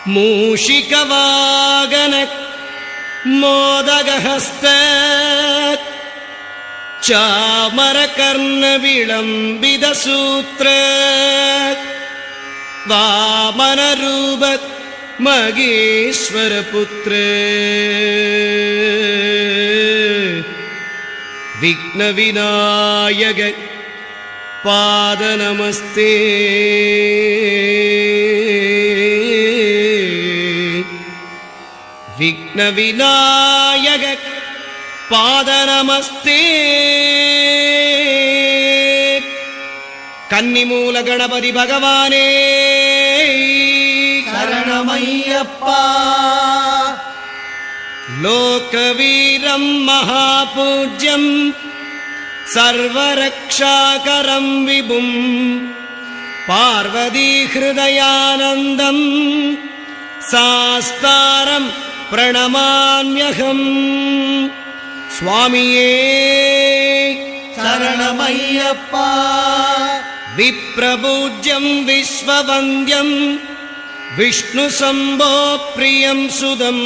मूषिकवागन मोदगहस्त चामरकर्णविलम्बितसूत्र वामनरूप मगेश्वरपुत्र विघ्नविनायक पादनमस्ते विघ्नविनायक पादनमस्ते कन्निमूल गणपति भगवाने शरणमय्यप्पा लोकवीरं महापूज्यं सर्वरक्षाकरं विभुं पार्वतीहृदयानन्दं सास्तारं प्रणमाम्यहम् स्वामिये शरणमय्यप्पा विप्रपूज्यं विश्ववन्द्यं विष्णुशम्भो प्रियं सुदं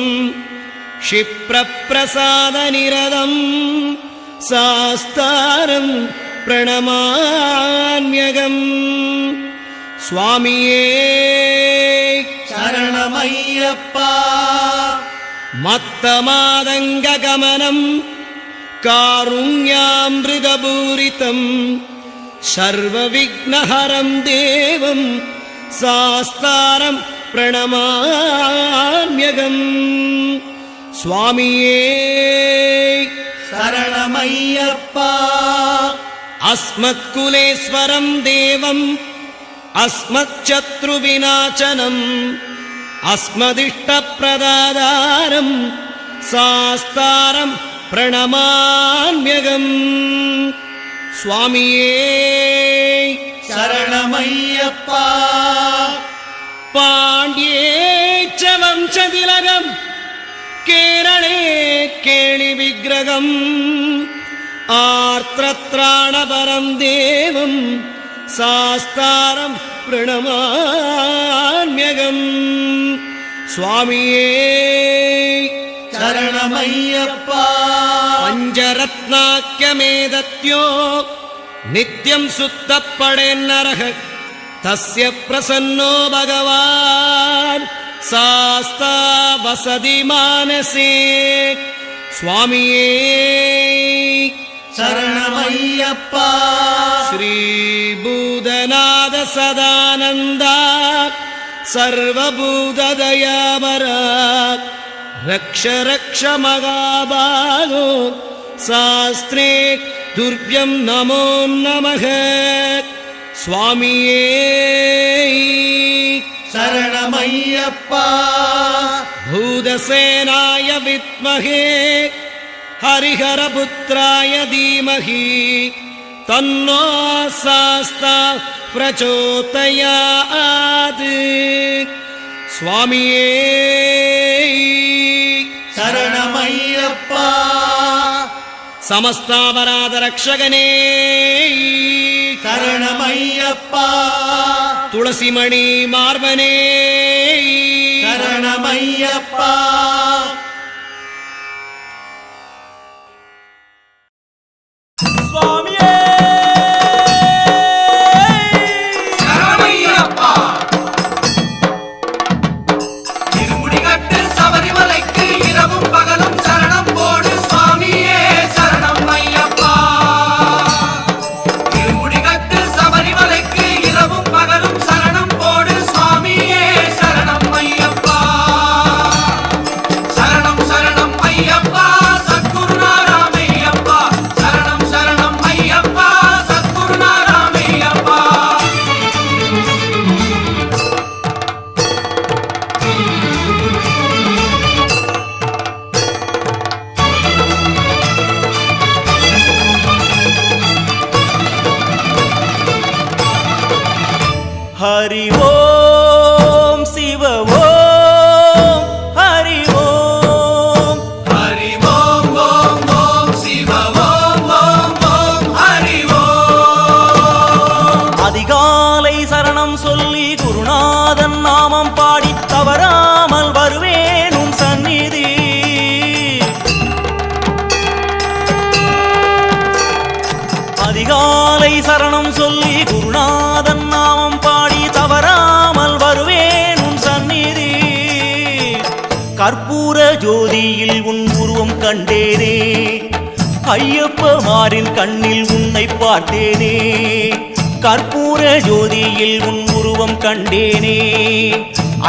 क्षिप्रप्रसादनिरतं सास्तारं प्रणमाम्यहम् स्वामिये शरणमय्यप्पा मत्तमादङ्गगमनं कारुण्यामृतपूरितं सर्वविघ्नहरं देवं सास्तारं प्रणमाम्यहम् स्वामिये शरणमय्यप्पा अस्मत्कुलेश्वरं देवं अस्मच्शत्रुविनाशनम् अस्मदिष्टप्रदातारं सास्तारं प्रणमाम्यहम् स्वामिये शरणमय्यप्पा पाण्ड्ये च वंशतिलकं केरळे केळिविग्रहम् आर्त्रत्राणपरं देवं सास्तारं प्रणमाम्यहम् स्वामिये शरणमय्यप्पा पञ्चरत्नाख्यमेदत्यो नित्यं सुत्तपडेन्नरः तस्य प्रसन्नो भगवान् सास्ता वसति मानसे स्वामिये शरणमय्यप्पा श्रीभूतनाथ सदानन्द सर्वभूतदयावरा रक्ष रक्ष महाभागो शास्त्रे तुभ्यं नमो नमः स्वामिये शरणमय्यप्पा भूतसेनाय विद्महे हरिहरपुत्राय धीमहि तन्नो शास्ता प्रचोदयात् स्वामिये शरणमय्यप्पा समस्तापराध रक्षकने शरणमय्यप्पा तुलसीमणि मार्बने शरणमय्यप्पा स्वामिये शरणमय्यप्पा திருமுடிகட்டு சபரிமலைக்கு இரவும் பகலும் சரணம் போடு சுவாமியே சரணம் ஐயப்பா திருமுடிகட்டு சபரிமலைக்கு இரவும் பகலும் சரணம் போடு சுவாமியே சரணம் ஐயப்பா சரணம் சரணம் ஐயப்பா சத்குருநாராமையப்பா சரணம் சரணம் ஐயப்பா சத்குருநாராமையப்பா हरि ओम शिव ओम हरि ओम हरि ओम ओम ओम शिव ओम ओम ओम हरि ओम அதிகாலை சரணம் சரணம் சொல்லி குருநாதன் நாமம் பாடி தவறாமல் வருவேன் உன் சந்நிதி. அதிகாலை சரணம் சொல்லி குருநாதன் நாமம் பாடி தவறாமல் வருவேன் உன் சந்நிதி. கற்பூர ஜோதியில் உன் உருவம் கண்டேனே, ஐயப்பமாரின் கண்ணில் உன்னை பார்த்தேனே. கற்பூர ஜோதியில் உன் உருவம் கண்டேனே,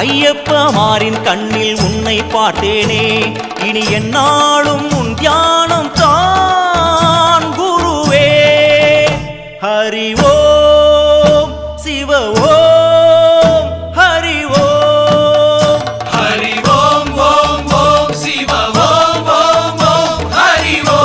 ஐயப்பமாரின் கண்ணில் உன்னை பார்த்தேனே. இனி என்னாலும் உன் தியானம் தான் குருவே. ஹரி ஓம் சிவ ஓம் ஹரி ஓம். ஹரி ஓம் ஓம் ஓம் சிவ ஓம் ஓம் ஓம் ஹரி ஓம்.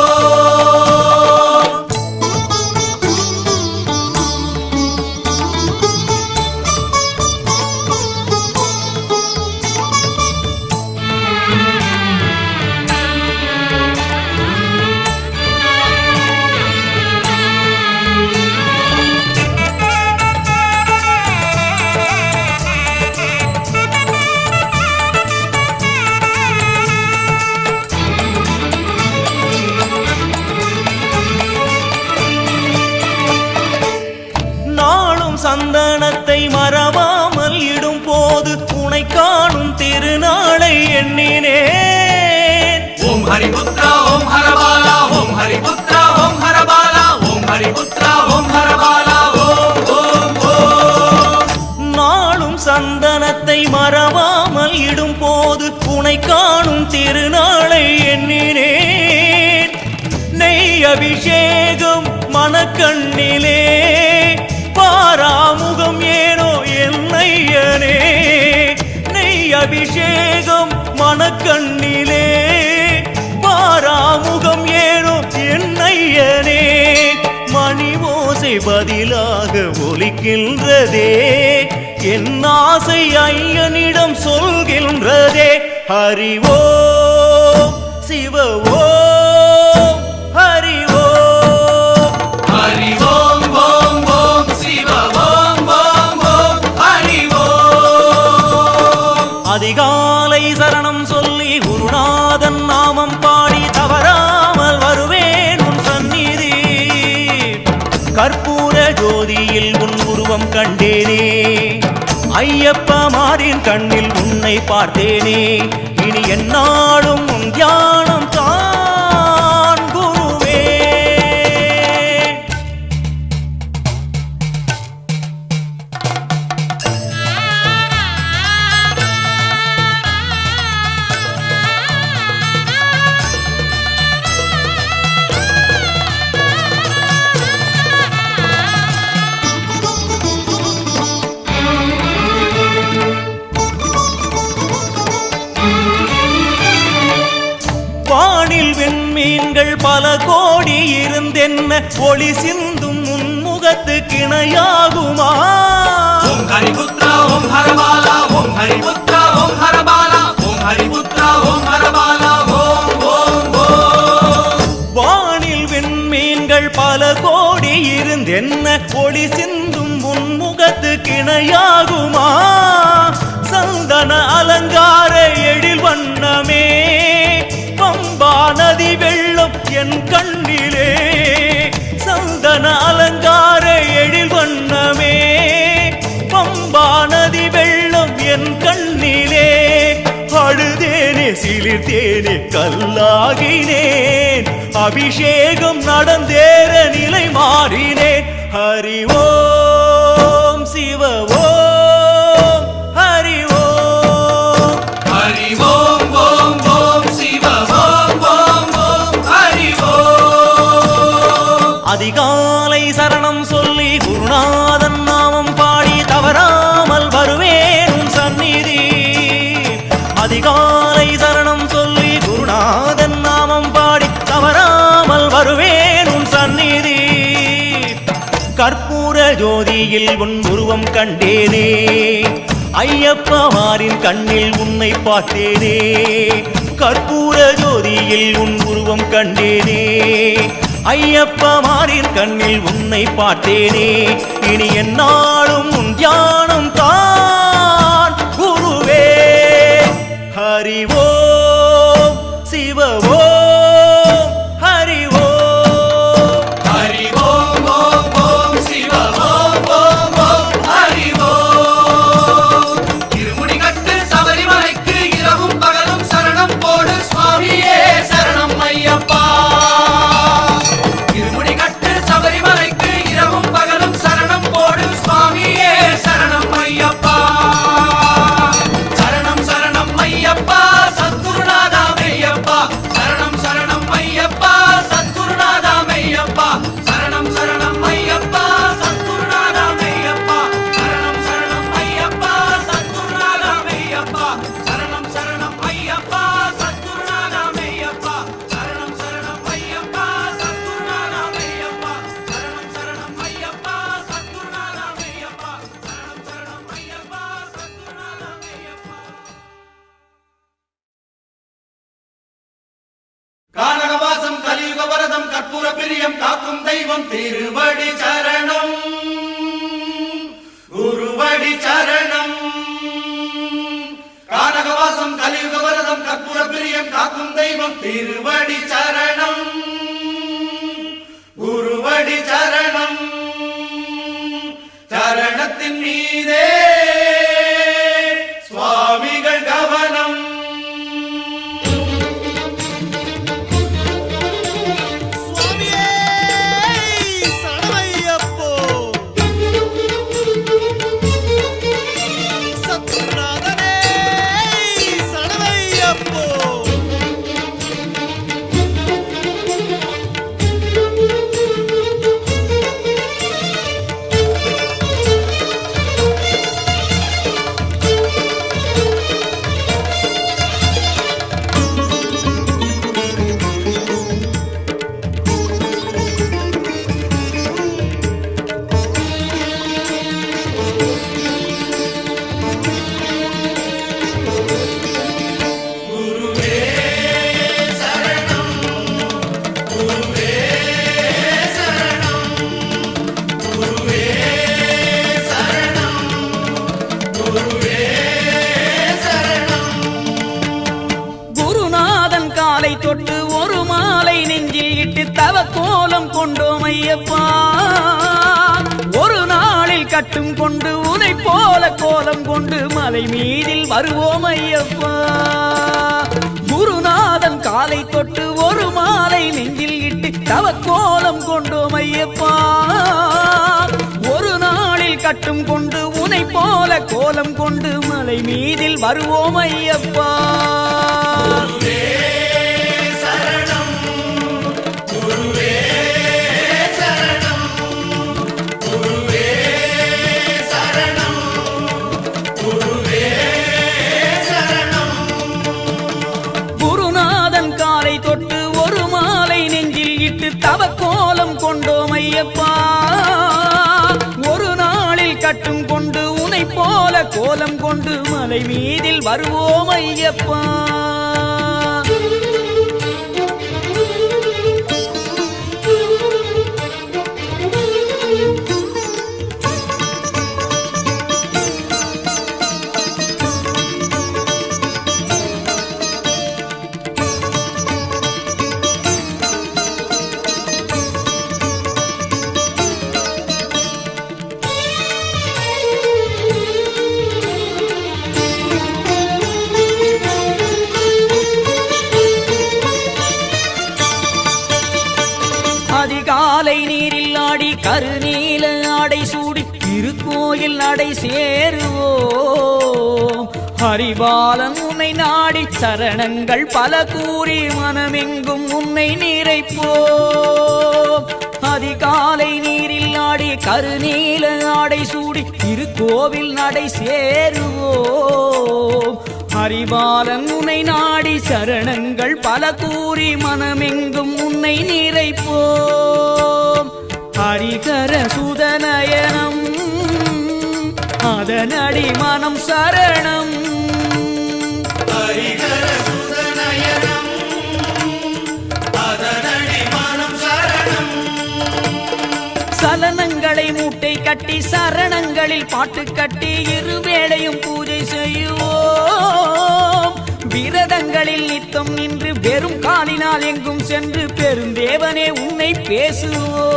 நாளும் சந்தனத்தை மறவாமல் இடும் போது உனை காணும் திருநாளை எண்ணினேன். ஓம் ஹரிபுத்ரா ஓம் ஹரபாலா ஓம் ஹரிபுத்ரா ஓம் ஹரபாலா ஓம் ஹரிபுத்ரா ஓம் ஹரபாலா ஓம் ஓம் ஓம். நாளும் சந்தனத்தை மறவாமல் இடும் போது உனை காணும் திருநாளை எண்ணினேன். நெய் அபிஷேகம் மனக்கண்ணிலே, பாராமுகம் ஏனோ என்னையனே. நெய் அபிஷேகம் மனக்கண்ணிலே, பாராமுகம் ஏனோ என்னையனே. மணி ஓசை பதிலாக ஒலிக்கின்றதே, என் ஆசை ஐயனிடம் சொல்கின்றதே. ஹரி ஓம் சிவ ஓம் ஹரி ஓம். ஹரி ஓம் ஓம் ஓம் சிவ ஓம் ஓம் ஓம் ஹரி ஓம். அதிகாலை சரணம் சொல்லி குருநாதன் நாமம் பாடி தவறாமல் வருவேன் உன் சந்நிதி. கற்பூர ஜோதியில் உன் உருவம் கண்டேனே, ஐயப்பமாரின் கண்ணில் உன்னை பார்த்தேனே. இனி என்னாலும் உன் தியானம் தான் குருவே. வானில் விண்மீன்கள் பல கோடி இருந்தென்ன ஒளி சிந்தும் முன்முகத்து கிணையாகுமா? ஓம் ஹரிபுத்ரா ஓம் ஹரபாலா ஓம் ஹரிபுத்ரா ஓம் ஹரபாலா ஓம் ஹரிபுத்ரா ஓம் ஹரபாலா ஓம் ஓம் ஓம். வானில் விண்மீன்கள் பல கோடி இருந்தென்ன ஒளி சிந்தும் முன்முகத்து கிணையாகுமா? சந்தன அலங்கார எழில் வண்ணமே, பம்பா நதி வெள்ளம் என் கண்ணிலே. சந்தன அலங்கார எழில் வண்ணமே, பம்பா நதி வெள்ளம் என் கண்ணிலே. அழுதேனே சிலிர்த்தேனே கல்லாகினேன், அபிஷேகம் நடந்தேற நிலை மாறினேன். ஹரி ஓம் சிவ ஓம் ஹரி ஓம். ஹரி ஓம் ஓம் ஓம் சிவ ஓம் ஓம் ஓம் ஹரி ஓம். அதிகாலை சரணம் சொல்லி குருநாதன் நாமம் பாடி தவறாமல் வருவேன் உன் சந்நிதி. அதிகாலை சரணம் சொல்லி குருநாதன் நாமம் பாடி தவறாமல் வருவேன் உன் சந்நிதி. கற்பூர ஜோதியில் உன் உருவம் கண்டேனே, ஐயப்பமாரின் கண்ணில் உன்னை பார்த்தேனே. கற்பூர ஜோதியில் உன் உருவம் கண்டேனே, ஐயப்பமாரின் கண்ணில் உன்னை பார்த்தேனே இனி என்னாலும் உன் தியானம் தான் குருவே ஹரி ஓம் சிவ ஓம் ஹரி ஓம் ஹரி ஓம் ஓம் ஓம் சிவ ஓம் ஓம் ஓம் ஹரி ஓம் இருமுடி கட்டு சபரிமலைக்கு இரவும் பகலும் சரணம் போடு சுவாமியே சரணம் ஐயப்பா இருமுடி கட்டு சபரிமலைக்கு இரவும் பகலும் சரணம் போடு சுவாமியே சரணம் ஐயப்பா சரணம் சரணம் ஐயப்பா சத்குருநாதா மெய்யப்பா சரணம் சரணம் ஐயப்பா சத்குருநாதா மெய்யப்பா சரணம் சரணம் ஐயப்பா சத்குருநாதா மெய்யப்பா சரணம் சரணம் ஐயப்பா சத்குருநாதா மெய்யப்பா சரணம் சரணம் ஐயப்பா சத்குருநாதா மெய்யப்பா சரணம் சரணம் ஐயப்பா சத்குருநாதா மெய்யப்பா சரணம் சரணம் ஐயப்பா சத்குருநாதா மெய்யப்பா சரணம் சரணம் ஐயப்பா சத்குருநாதா மெய்யப்பா கானகவாசம் கலியுக வரதம் கற்பூர பிரியம் காக்கும் தெய்வம் திருவடி சரணம் குருவடி சரணம் கானகவாசம் கலியுக வரதம் கற்பூர பிரியம் காக்கும் தெய்வம் திருவடி சரணம் குருவடி சரணம் சரணத்தின் மீதே சுவாமிகள் கவனம் குருநாதன் காலை தொட்டு ஒரு மாலை நெஞ்சில் இட்டு தவ கோலம் கொண்டோம் ஐயப்பா ஒரு நாளில் கட்டும் கொண்டு உனை போல கோலம் கொண்டு மலை மீதில் வருவோம் ஐயப்பா குருநாதன் காலை தொட்டு ஒரு மாலை நெஞ்சில் இட்டு தவ கோலம் கொண்டோம் ஐயப்பா ஒரு நாளில் கட்டும் கொண்டு உனை போல கோலம் கொண்டு மலை மீதில் வருவோம் ஐயப்பா குருநாதன் காலை தொட்டு ஒரு மாலை நெஞ்சில் இட்டு தவ கோலம் கொண்டோம் ஐயப்பா ஒரு நாளில் கட்டும் கொண்டு உனை போல கோலம் கொண்டு மலை மீதில் வருவோம் ஐயப்பா அதிகாலை நீரில் ஆடி கருநீல ஆடை சூடி திருக்கோயில் நடை சேருவோம் ஹரிபாலன் உன்னை நாடி சரணங்கள் பல கூறி மனமெங்கும் உன்னை நிறைப்போம் அதிகாலை நீரில் ஆடி கருநீல ஆடை சூடி திருக்கோவில் நடை சேருவோம் ஹரிபாலன் உன்னை நாடி சரணங்கள் பல கூறி மனமெங்கும் உன்னை நிறைப்போம் ஹரிகர சுதநயனம் அதனடி மனம் சரணம் ஹரிகர சுதநயனம் அதனடி மனம் சரணம் சரணங்களை மூட்டை கட்டி சரணங்களில் பாட்டு கட்டி இருவேளையும் பூஜை செய்வோம். விரதங்களில் நித்தம் நின்று வெறும் காலினால் எங்கும் சென்று பெருந்தேவனே உன்னை பேசுவோம்.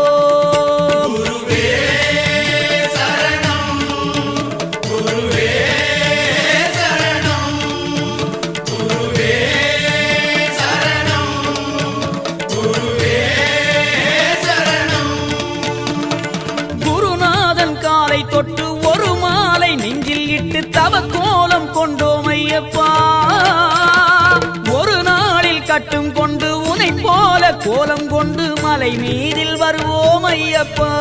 தொட்டு ஒரு மாலை நெஞ்சில் இட்டு தவக்கோலம் கொண்டோம் ஐயப்பா. ஒரு நாளில் கட்டும் கொண்டு உனை போல கோலம் கொண்டு மலை மீதில் வருவோம் ஐயப்பா.